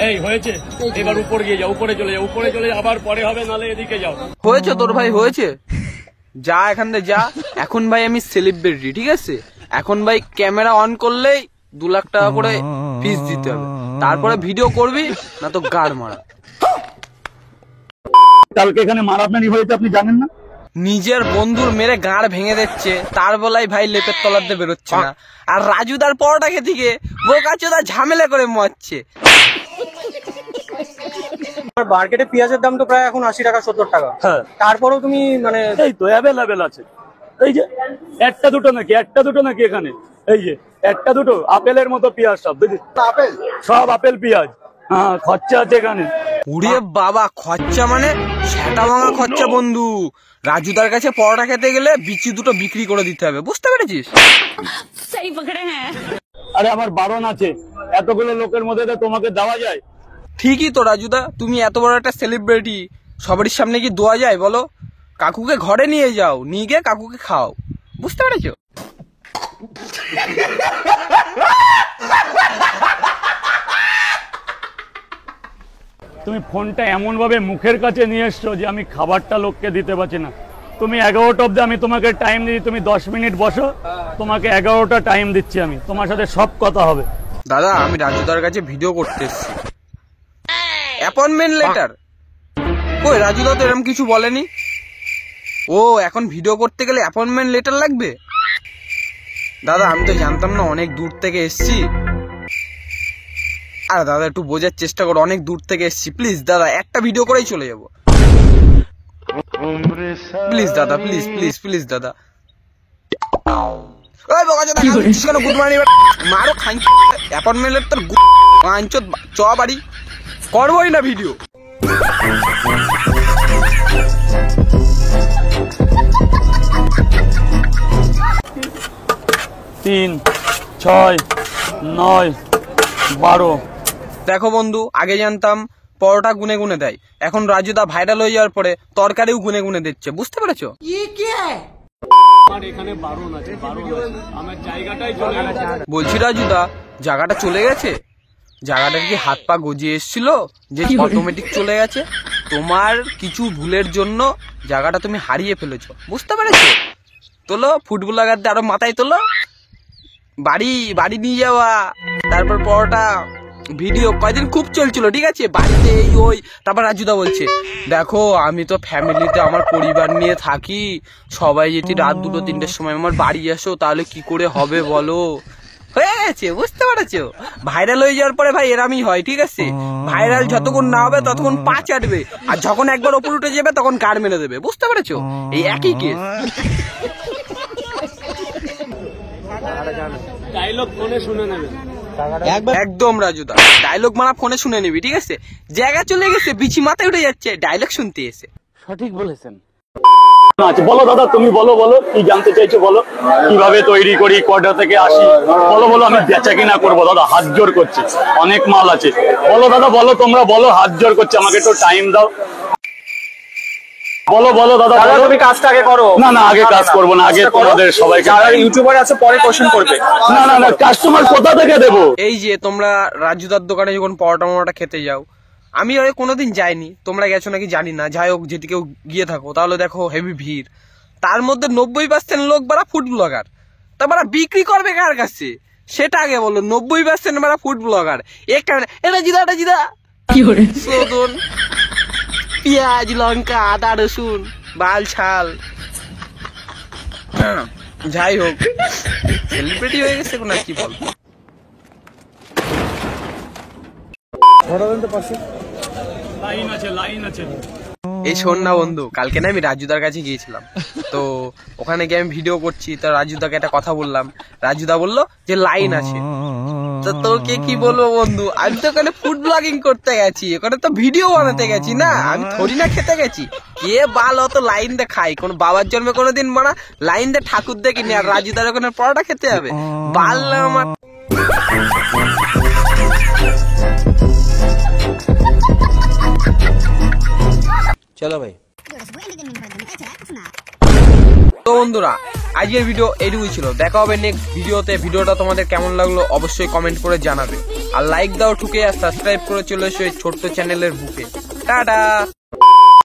এই হয়েছে, এবার উপরে গিয়ে যাও, উপরে চলে যাও, উপরে চলে যাও, আবার পরে হবে, নালে এদিকে যাও। হয়েছে তোর ভাই, হয়েছে, যা এখান থেকে যা। এখন ভাই আমি সেলিব্রিটি, ঠিক আছে? এখন ভাই ক্যামেরা অন করলেই 2 লাখ টাকা করে ফিস দিতে হবে, তারপরে ভিডিও করবি না তো গাড় মারা। কালকে এখানে মারামারি হয়েছে, আপনি জানেন না? নিজের বন্ধুর মেরে গাঁড় ভেঙে দিচ্ছে, তার বেলায় ভাই লেপের তলাতে বেরোচ্ছে না। আর রাজুদার পরোটা খেতে গিয়ে বোকাচোদা ঝামেলা করে মরছে। মার্কেটে পেঁয়াজের দাম তো প্রায় এখন 80 টাকা 70 টাকা। হ্যাঁ, তারপরেও তুমি মানে এই তো অ্যাভেলেবেল আছে। এই যে একটা দুটো নাকি, একটা দুটো নাকি এখানে, এই যে একটা দুটো আপেলের মতো পেঁয়াজ, সব বুঝলি, আপেল, সব আপেল পেঁয়াজ। হ্যাঁ, খরচা আছে এখানে। উড়ে বাবা, খরচা মানে সেটা ভাঙা খরচা বন্ধু। রাজুদার কাছে পরোটা খেতে গেলে বিচি দুটো বিক্রি করে দিতে হবে, বুঝতে পেরেছিস? আরে আমার বারণ আছে, এতগুলো লোকের মধ্যে তোমাকে দেওয়া যায়? ঠিকই তো রাজুদা, তুমি এত বড় একটা সেলিব্রিটি, সবারই সামনে কি দোয়া যায় বলো? কাকুকে ঘরে নিয়ে যাও, নিয়ে গিয়ে কাকুকে খাও, বুঝতে পেরেছো? তুমি ফোনটা এমন ভাবে মুখের কাছে নিয়ে এসছো যে আমি খাবারটা লোককে দিতে পারছি না। তুমি 11টা অব্দি আমি তোমাকে টাইম দিই, তুমি 10 মিনিট বসো, তোমাকে 11টা টাইম দিচ্ছি, আমি তোমার সাথে সব কথা হবে। দাদা আমি রাজুদার কাছে ভিডিও করতে এসেছি। অ্যাপয়েন্টমেন্ট লেটার কই? রাজুদা তো এরকম কিছু বলেনি। ও এখন ভিডিও করতে গেলে অ্যাপয়েন্টমেন্ট লেটার লাগবে? দাদা আমি তো জানতাম না, অনেক দূর থেকে এসেছি। আরে দাদা একটু বোঝার চেষ্টা করো, অনেক দূর থেকে এসেছি, প্লিজ দাদা একটা ভিডিও করেই চলে যাবো, প্লিজ দাদা, প্লিজ প্লিজ প্লিজ দাদা। মারো খাই অ্যাপয়েন্টমেন্ট লেটার চ বাড়ি, করবোই না ভিডিও। 3, 6, 9, 12। দেখো বন্ধু, আগে জানতাম পরোটা গুনে গুনে দেয়, এখন রাজুদা ভাইরাল হয়ে যাওয়ার পরে তরকারিও গুনে গুনে দিচ্ছে, বুঝতে পেরেছো? বলছি রাজুদা, জায়গাটা চলে গেছে? জায়গাটা কি হাত পা গজিয়ে এসেছিল যে অটোমেটিক চলে গেছে? তোমার কিছু ভুলের জন্য জায়গাটা তুমি হারিয়ে ফেলেছো, বুঝতে পেরেছো? তোলো ফুটবল লাগাতে আরো মাথায় তোলো, বাড়ি বাড়ি নিয়ে যাওয়া, তারপর পরোটা ভিডিও কয়দিন খুব চলছিল, ঠিক আছে? বাড়িতে এই ওই। তারপর রাজুদা বলছে, দেখো আমি তো ফ্যামিলিতে আমার পরিবার নিয়ে থাকি, সবাই যদি রাত 2টো 3টের সময় আমার বাড়ি আসো তাহলে কি করে হবে বলো? হয়ে গেছে, বুঝতে পেরেছো? ভাইরাল হয়ে যাওয়ার পরে ভাই এরামই হয়, ঠিক আছে? ভাইরাল যতক্ষণ না হবে ততক্ষণ পা চাটবে, আর যখন একবার ওপর উঠে যাবে তখন গাড় মেরে দেবে, বুঝতে পেরেছো? এই একই কেস। ডায়লগ ফোনে শুনে নেবে একদম রাজুদা, ডায়লগ মারা ফোনে শুনে নিবি, ঠিক আছে? জায়গা চলে গেছে, বিচি মাথায় উঠে যাচ্ছে ডায়লগ শুনতে এসে। সঠিক বলেছেন। আচ্ছা বলো দাদা, তুমি বলো, বলো কি জানতে চাইছো, বলো কিভাবে তৈরি করি, কটা থেকে আসি, বলো বলো, আমি বেচা কিনা করবো দাদা, হাত জোর করছি, অনেক মাল আছে, বলো দাদা, বলো তোমরা বলো, হাত জোর করছি, আমাকে একটু টাইম দাও, বলো বলো দাদা, তুমি কাজটা আগে করো। না না, আগে কাজ করবো না, আগে তোমাদের সবাইকে, যারা ইউটিউবার আছে পরে কোশ্চেন করবে। না না না, কাস্টমার কোথা থেকে দেবো? এই যে তোমরা রাজুদার দোকানে যখন পরোটা মরোটা খেতে যাও, আমি ওই কোনোদিন যাইনি, তোমরা গেছো নাকি জানি না, যাই হোক যদি কেউ গিয়ে থাকো তাহলে দেখো হেভি ভিড়, তার মধ্যে 90% লোক বারা ফুড ব্লগার। তা বারা বিক্রি করবে কার কাছে সেটা আগে বলো। 90% বারা ফুড ব্লগার। এটা জিদা শোধন, পেঁয়াজ লঙ্কা আদা রসুন বাল ছাল, যাই হোক সেলিব্রিটি হয়ে গেছে এখন আর কি বলবো। লাইন আছে, লাইন আছে। এই শোন না বন্ধু, কালকে না আমি রাজুদার কাছে গিয়েছিলাম, তো ওখানে গিয়ে আমি ভিডিও করছি, তো রাজুদাকে একটা কথা বললাম, রাজুদা বললো যে লাইন আছে। তো তোকে কি বলবো বন্ধু, আমি তো ওখানে ফুড ব্লগিং করতে গেছি, ওখানে তো ভিডিও বানাতে গেছি না, আমি থরি না খেতে গেছি। কে বাল অত লাইন দিয়ে খাই, কোন বাবার জন্মে কোনোদিন মানা লাইন দিয়ে ঠাকুর দেখিনি, আর রাজুদার ওখানে পরোটা খেতে হবে বাল না আমার। চলো ভাই। তো বন্ধুরা আজকের ভিডিও এইটুকুই ছিল। দেখা হবে নেক্সট ভিডিওতে। ভিডিওটা তোমাদের কেমন লাগলো অবশ্যই কমেন্ট করে জানাবে। আর লাইক দাও ঠুকে, আর সাবস্ক্রাইব করে চলে এসো এই ছোট্ট চ্যানেলের বুকে। টাটা।